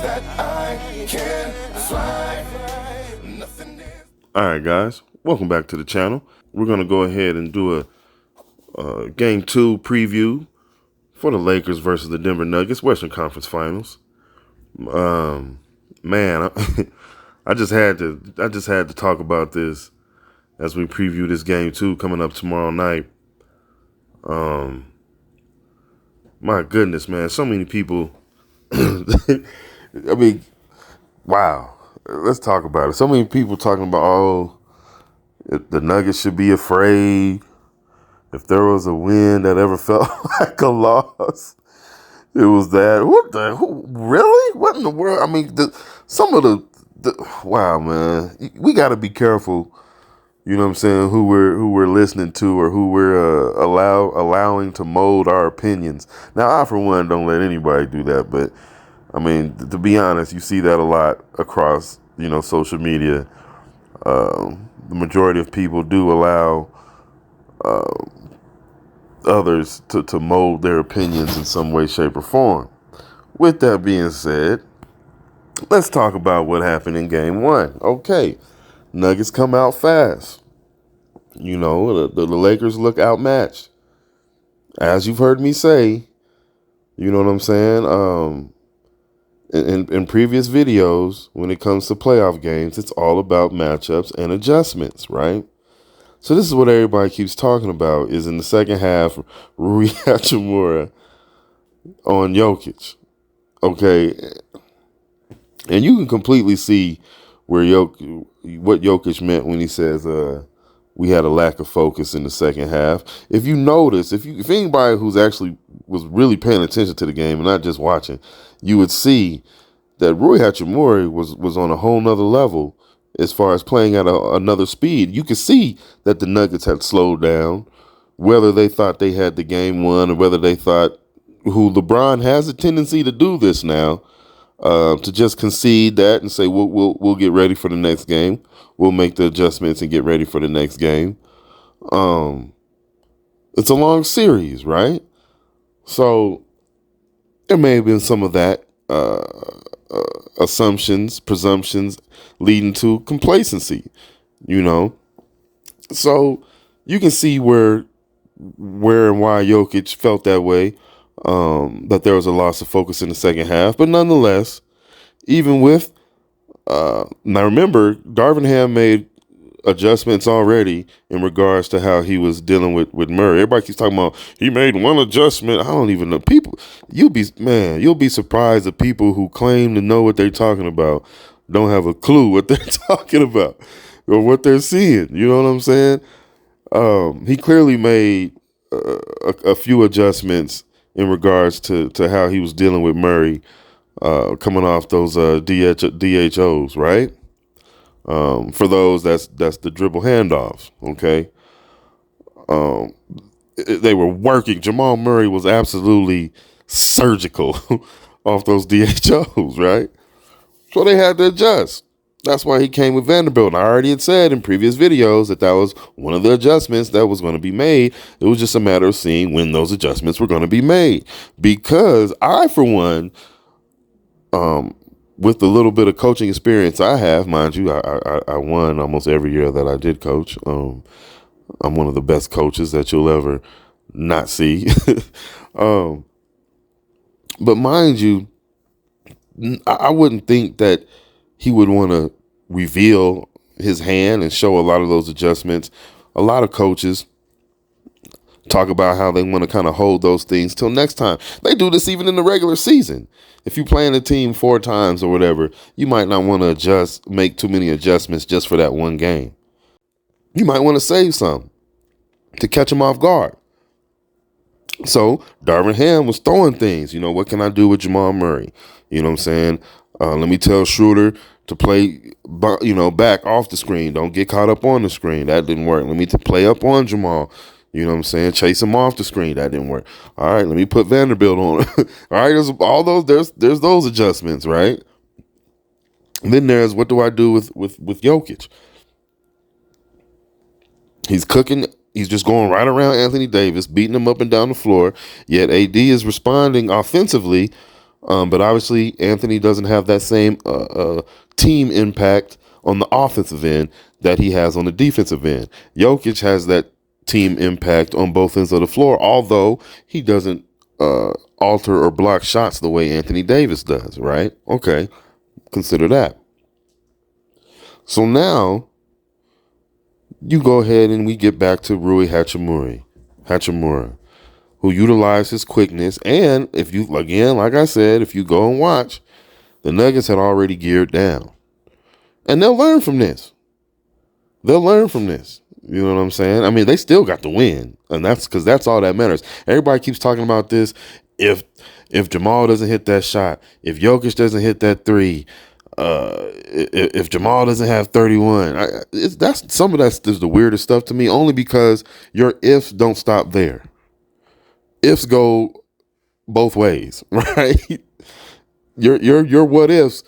that I can fly. Nothing is. All right, guys, welcome back to the channel. We're going to go ahead and do a Game 2 preview for the Lakers versus the Denver Nuggets, Western Conference Finals. Man, I just had to talk about this as we preview this Game 2 coming up tomorrow night. My goodness, man, so many people. I mean, wow. Let's talk about it. So many people talking about, oh, the Nuggets should be afraid. If there was a win that ever felt like a loss, it was that. Really? What in the world? I mean, wow, man. We got to be careful. You know what I'm saying? Who we're listening to or who we're allowing to mold our opinions. Now, I for one don't let anybody do that, but I mean, to be honest, you see that a lot across social media. The majority of people do allow others to mold their opinions in some way, shape, or form. With that being said, let's talk about what happened in Game 1. Okay, Nuggets come out fast. The Lakers look outmatched. As you've heard me say, you know what I'm saying? In previous videos, when it comes to playoff games, it's all about matchups and adjustments, right? So this is what everybody keeps talking about, is in the second half, Rui Hachimura on Jokic. Okay. And you can completely see what Jokic meant when he says we had a lack of focus in the second half. If you notice, if anybody who's actually was really paying attention to the game and not just watching, you would see that Rui Hachimura was on a whole nother level as far as playing at another speed. You could see that the Nuggets had slowed down, whether they thought they had the game won or whether they thought, who LeBron has a tendency to do this now, to just concede that and say, we'll get ready for the next game. We'll make the adjustments and get ready for the next game. It's a long series, right? So there may have been some of that assumptions, presumptions leading to complacency, So you can see where and why Jokic felt that way, that there was a loss of focus in the second half. But nonetheless, even with, now remember, Darvin Ham made adjustments already in regards to how he was dealing with Murray. Everybody keeps talking about he made one adjustment. I don't even know. People, you'll be surprised that people who claim to know what they're talking about don't have a clue what they're talking about or what they're seeing. You know what I'm saying? He clearly made a few adjustments in regards to how he was dealing with Murray, coming off those DHOs, right? For those, that's the dribble handoffs, okay? They were working. Jamal Murray was absolutely surgical off those DHOs, right? So they had to adjust. That's why he came with Vanderbilt. And I already had said in previous videos that was one of the adjustments that was going to be made. It was just a matter of seeing when those adjustments were going to be made. Because I, for one, with the little bit of coaching experience I have, mind you, I won almost every year that I did coach. I'm one of the best coaches that you'll ever not see. But mind you, I wouldn't think that he would want to reveal his hand and show a lot of those adjustments. A lot of coaches talk about how they want to kind of hold those things till next time. They do this even in the regular season. If you play in a team 4 times or whatever, you might not want to make too many adjustments just for that one game. You might want to save some to catch them off guard. So Darvin Ham was throwing things. What can I do with Jamal Murray? You know what I'm saying? Let me tell Schroeder to play, back off the screen. Don't get caught up on the screen. That didn't work. Let me play up on Jamal. You know what I'm saying? Chase him off the screen. That didn't work. All right, let me put Vanderbilt on. All right, there's those adjustments, right? And then there's, what do I do with Jokic? He's cooking. He's just going right around Anthony Davis, beating him up and down the floor. Yet AD is responding offensively But obviously, Anthony doesn't have that same team impact on the offensive end that he has on the defensive end. Jokic has that team impact on both ends of the floor, although he doesn't alter or block shots the way Anthony Davis does, right? Okay, consider that. So now you go ahead and we get back to Rui Hachimura, who utilized his quickness. And if you, again, like I said, if you go and watch, the Nuggets had already geared down. And they'll learn from this. They'll learn from this. You know what I'm saying? I mean, they still got to win. And that's because that's all that matters. Everybody keeps talking about this. If Jamal doesn't hit that shot, if Jokic doesn't hit that three, if Jamal doesn't have 31, that's some of that's the weirdest stuff to me, only because your ifs don't stop there. Ifs go both ways, right? Your what ifs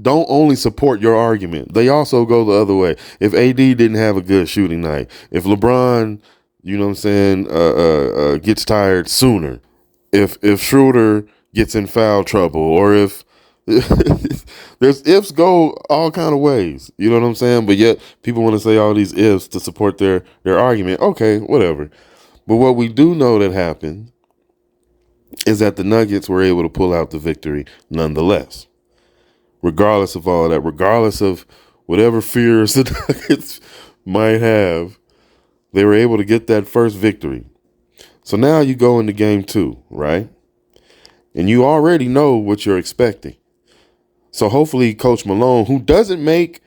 don't only support your argument. They also go the other way. If AD didn't have a good shooting night, if LeBron, you know what I'm saying, gets tired sooner, if Schroeder gets in foul trouble, or if there's ifs go all kind of ways, you know what I'm saying? But yet people want to say all these ifs to support their argument. Okay, whatever. But what we do know that happened is that the Nuggets were able to pull out the victory nonetheless. Regardless of all that, regardless of whatever fears the Nuggets might have, they were able to get that first victory. So now you go into game 2, right? And you already know what you're expecting. So hopefully Coach Malone, who doesn't make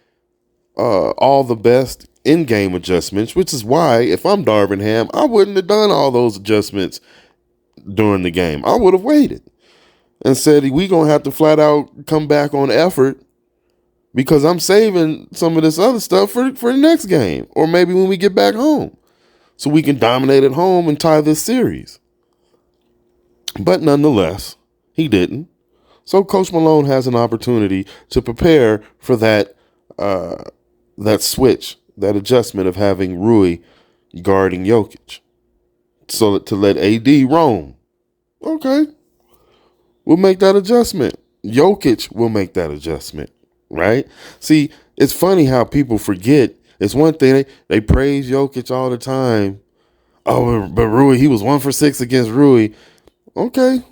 all the best in-game adjustments, which is why if I'm Darvin Ham, I wouldn't have done all those adjustments during the game. I would have waited and said, we going to have to flat out come back on effort because I'm saving some of this other stuff for the next game, or maybe when we get back home, so we can dominate at home and tie this series. But nonetheless, he didn't. So Coach Malone has an opportunity to prepare for that switch, that adjustment of having Rui guarding Jokic, so to let AD roam. Okay, we'll make that adjustment. Jokic will make that adjustment, right? See, it's funny how people forget. It's one thing, they praise Jokic all the time. Oh, but Rui, he was 1 for 6 against Rui. Okay,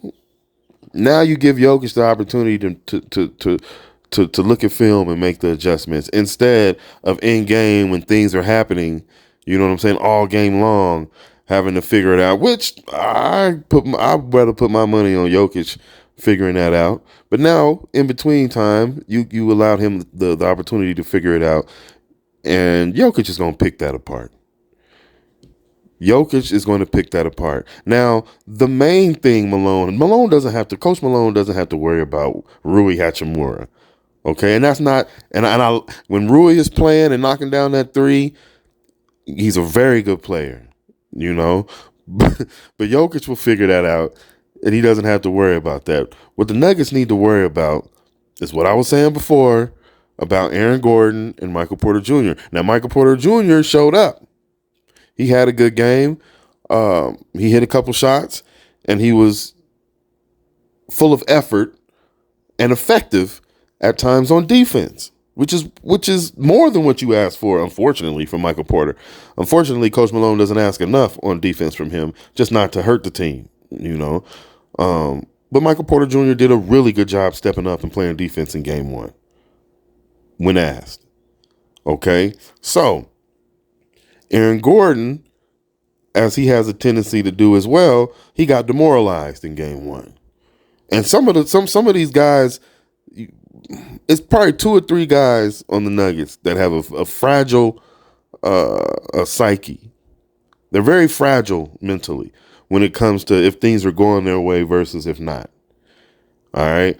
now you give Jokic the opportunity to look at film and make the adjustments instead of in game when things are happening. You know what I'm saying? All game long, having to figure it out. Which I'd rather put my money on Jokic figuring that out. But now, in between time, you allowed him the opportunity to figure it out, and Jokic is going to pick that apart. Jokic is going to pick that apart. Now, the main thing Coach Malone doesn't have to worry about Rui Hachimura. Okay, and that's not, when Rui is playing and knocking down that three, he's a very good player, you know, but Jokic will figure that out, and he doesn't have to worry about that. What the Nuggets need to worry about is what I was saying before about Aaron Gordon and Michael Porter Jr. Now, Michael Porter Jr. showed up. He had a good game. He hit a couple shots, and he was full of effort and effective at times on defense, which is more than what you asked for, unfortunately, from Michael Porter. Unfortunately, Coach Malone doesn't ask enough on defense from him, just not to hurt the team, you know. But Michael Porter Jr. did a really good job stepping up and playing defense in game 1 when asked. Okay, so Aaron Gordon, as he has a tendency to do as well, he got demoralized in game 1. And some of these guys, it's probably 2 or 3 guys on the Nuggets that have a fragile psyche. They're very fragile mentally when it comes to if things are going their way versus if not. All right.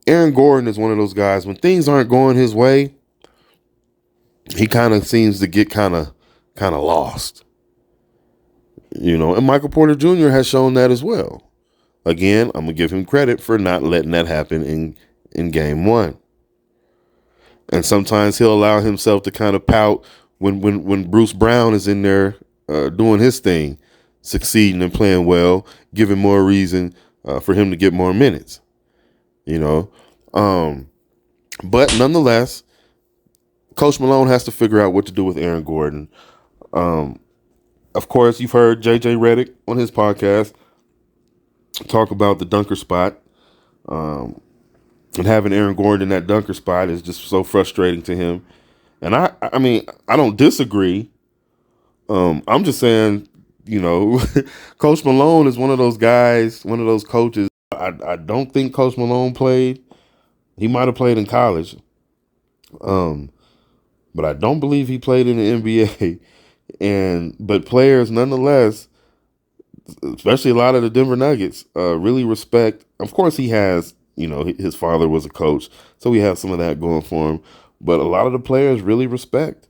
Aaron Gordon is one of those guys, when things aren't going his way, he kind of seems to get kind of lost, you know, and Michael Porter Jr. has shown that as well. Again, I'm going to give him credit for not letting that happen in game 1. And sometimes he'll allow himself to kind of pout when Bruce Brown is in there doing his thing, succeeding and playing well, giving more reason for him to get more minutes. You know, but nonetheless, Coach Malone has to figure out what to do with Aaron Gordon. Of course, you've heard JJ Redick on his podcast talk about the dunker spot. And having Aaron Gordon in that dunker spot is just so frustrating to him. And I mean, I don't disagree. I'm just saying, Coach Malone is one of those guys, one of those coaches. I don't think Coach Malone played. He might have played in college. But I don't believe he played in the NBA. But players nonetheless, especially a lot of the Denver Nuggets, really respect. Of course, he has, his father was a coach, so he has some of that going for him. But a lot of the players really respect,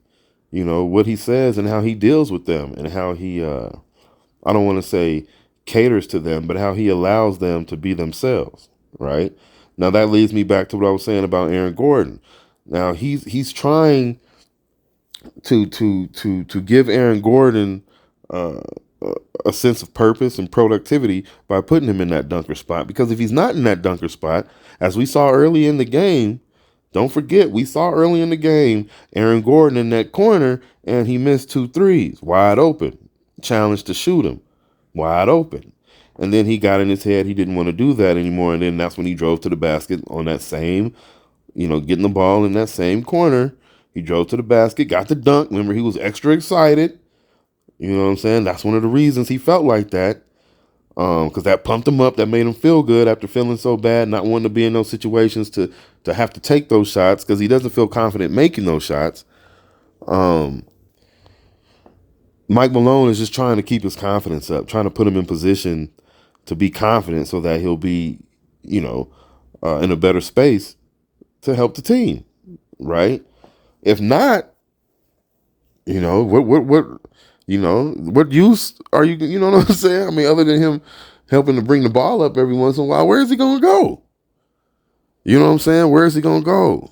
what he says and how he deals with them and how he, I don't want to say caters to them, but how he allows them to be themselves, right? Now, that leads me back to what I was saying about Aaron Gordon. Now, he's trying to give Aaron Gordon a sense of purpose and productivity by putting him in that dunker spot. Because if he's not in that dunker spot, as we saw early in the game, don't forget, we saw early in the game Aaron Gordon in that corner, and he missed 2 threes, wide open. Challenged to shoot him, wide open. And then he got in his head he didn't want to do that anymore, and then that's when he drove to the basket on that same, getting the ball in that same corner. He drove to the basket, got the dunk. Remember, he was extra excited. You know what I'm saying? That's one of the reasons he felt like that. Because that pumped him up. That made him feel good after feeling so bad, not wanting to be in those situations to have to take those shots because he doesn't feel confident making those shots. Mike Malone is just trying to keep his confidence up, trying to put him in position to be confident so that he'll be, in a better space to help the team, right? If not, what use are you know what I'm saying? I mean, other than him helping to bring the ball up every once in a while, where is he going to go? You know what I'm saying? Where is he going to go?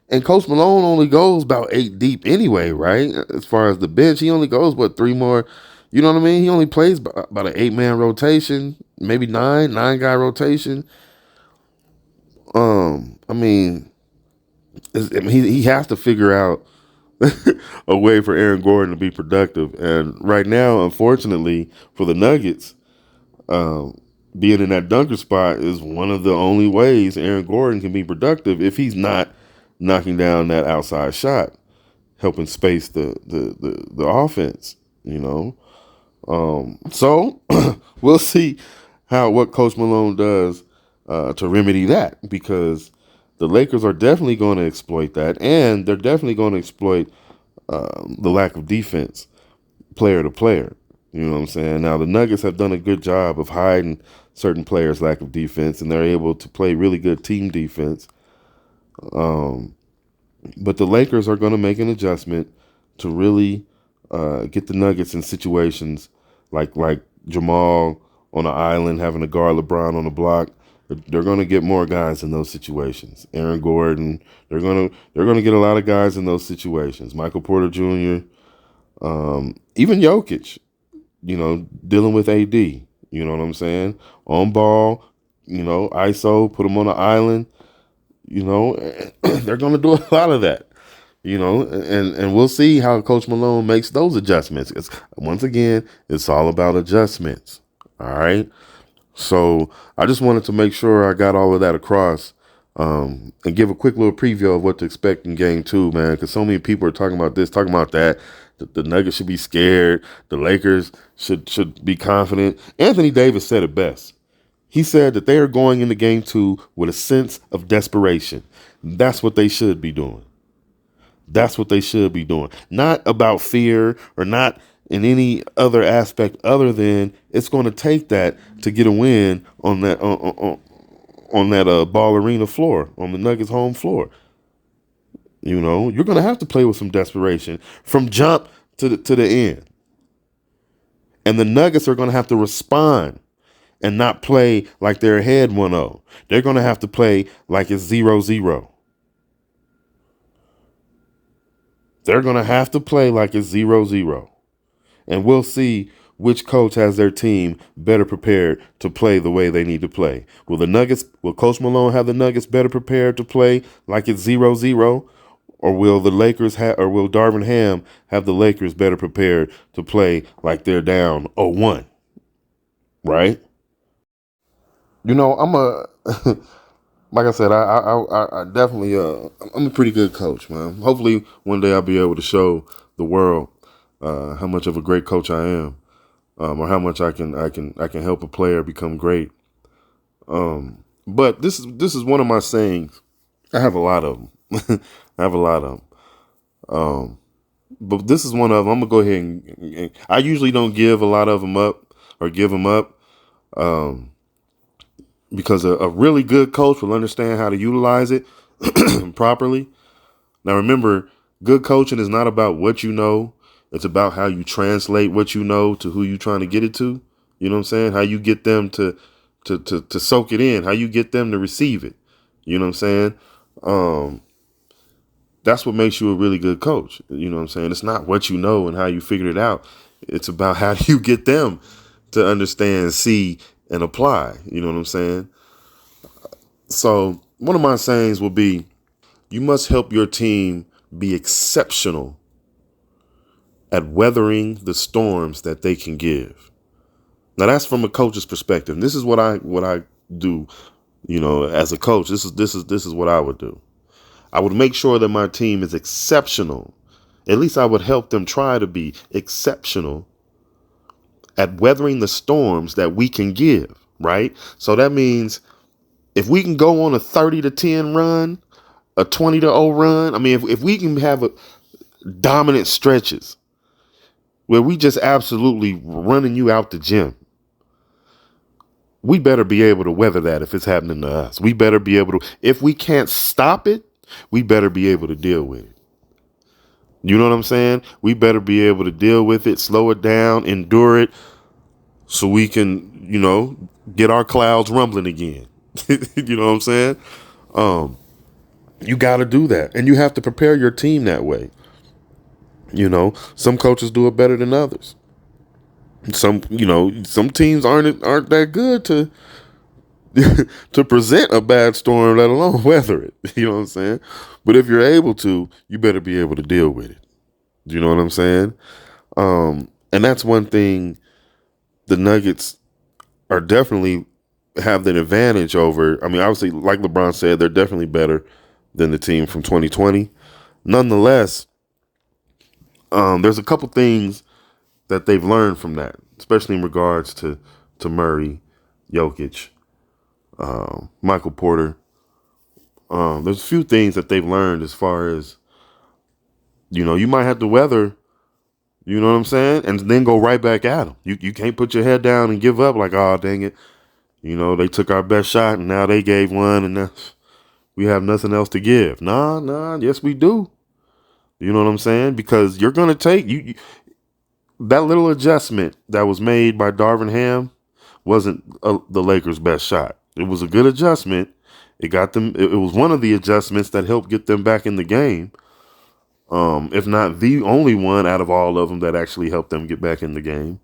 And Coach Malone only goes about 8 deep anyway, right? As far as the bench, he only goes, 3 more, you know what I mean? He only plays about an 8-man rotation, maybe 9-guy rotation. I mean, he has to figure out a way for Aaron Gordon to be productive. And right now, unfortunately, for the Nuggets, being in that dunker spot is one of the only ways Aaron Gordon can be productive if he's not knocking down that outside shot, helping space the offense, So we'll see what Coach Malone does to remedy that, because the Lakers are definitely going to exploit that, and they're definitely going to exploit the lack of defense player to player. You know what I'm saying? Now, the Nuggets have done a good job of hiding certain players' lack of defense, and they're able to play really good team defense. But the Lakers are going to make an adjustment to really get the Nuggets in situations like Jamal on an island having to guard LeBron on the block. They're going to get more guys in those situations. Aaron Gordon, they're going to get a lot of guys in those situations. Michael Porter Jr., even Jokic, dealing with AD. You know what I'm saying? On ball, ISO, put him on an island. They're going to do a lot of that. And we'll see how Coach Malone makes those adjustments. Once again, it's all about adjustments. All right. So I just wanted to make sure I got all of that across, and give a quick little preview of what to expect in Game 2, man, because so many people are talking about this, talking about that. The Nuggets should be scared. The Lakers should be confident. Anthony Davis said it best. He said that they are going into Game 2 with a sense of desperation. That's what they should be doing. That's what they should be doing. Not about fear or not in any other aspect other than it's going to take that to get a win on that on that Ball Arena floor, on the Nuggets home floor. You're going to have to play with some desperation from jump to the end. And the Nuggets are going to have to respond and not play like they're ahead 1-0. They're going to have to play like it's 0-0. They're going to have to play like it's 0-0. And we'll see which coach has their team better prepared to play the way they need to play? Will Coach Malone have the Nuggets better prepared to play like it's 0-0? Or will will Darvin Ham have the Lakers better prepared to play like they're down 0-1? Right? I'm a like I said, I definitely I'm a pretty good coach, man. Hopefully one day I'll be able to show the world how much of a great coach I am, or how much I can help a player become great. But this is one of my sayings. I have a lot of them. I have a lot of them. But this is one of them. I'm gonna go ahead and I usually don't give a lot of them up or give them up. Because a really good coach will understand how to utilize it properly. Now, remember, good coaching is not about what you know. It's about how you translate what you know to who you're trying to get it to. You know what I'm saying? How you get them to soak it in, how you get them to receive it. You know what I'm saying? That's what makes you a really good coach. You know what I'm saying? It's not what you know and how you figured it out. It's about how do you get them to understand, see, and apply. You know what I'm saying? So one of my sayings will be, you must help your team be exceptional at weathering the storms that they can give. Now that's from a coach's perspective. This is what I do, as a coach. This is what I would do. I would make sure that my team is exceptional. At least I would help them try to be exceptional at weathering the storms that we can give, right? So that means if we can go on a 30-10 run, a 20-0 run, I mean, if we can have dominant stretches where we just absolutely running you out the gym, we better be able to weather that if it's happening to us. We better be able to, if we can't stop it, we better be able to deal with it. You know what I'm saying? We better be able to deal with it, slow it down, endure it, so we can, get our clouds rumbling again. You know what I'm saying? You got to do that. And you have to prepare your team that way. Some coaches do it better than others. Some teams aren't that good to to present a bad storm, let alone weather it. You know what I'm saying? But if you're able to, you better be able to deal with it. Do you know what I'm saying? And that's one thing the Nuggets are definitely have an advantage over. I mean, obviously, like LeBron said, they're definitely better than the team from 2020. Nonetheless, there's a couple things that they've learned from that, especially in regards to Murray, Jokic, Michael Porter. There's a few things that they've learned as far as, you might have to weather, you know what I'm saying, and then go right back at them. You can't put your head down and give up like, oh, dang it. They took our best shot and now they gave one and now we have nothing else to give. Nah, yes, we do. You know what I'm saying? Because you're going to take that little adjustment that was made by Darvin Ham wasn't the Lakers' best shot. It was a good adjustment. It got them. It was one of the adjustments that helped get them back in the game. If not the only one out of all of them that actually helped them get back in the game.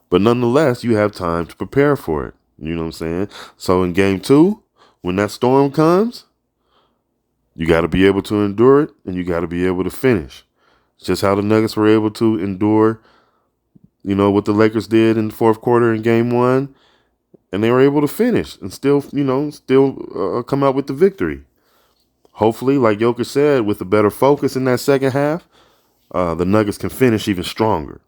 But nonetheless, you have time to prepare for it. You know what I'm saying? So in game 2, when that storm comes, you got to be able to endure it and you got to be able to finish. It's just how the Nuggets were able to endure, what the Lakers did in the fourth quarter in game 1. And they were able to finish and still come out with the victory. Hopefully, like Jokic said, with a better focus in that second half, the Nuggets can finish even stronger.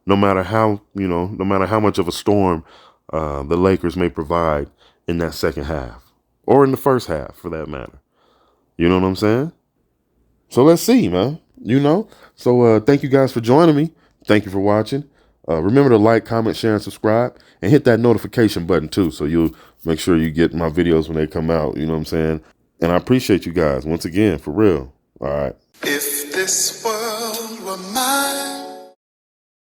No matter how much of a storm the Lakers may provide in that second half or in the first half for that matter. You know what I'm saying? So let's see, man. So thank you guys for joining me. Thank you for watching. Remember to like, comment, share, and subscribe, and hit that notification button too, so you'll make sure you get my videos when they come out. You know what I'm saying? And I appreciate you guys once again, for real. All right. If this world were mine.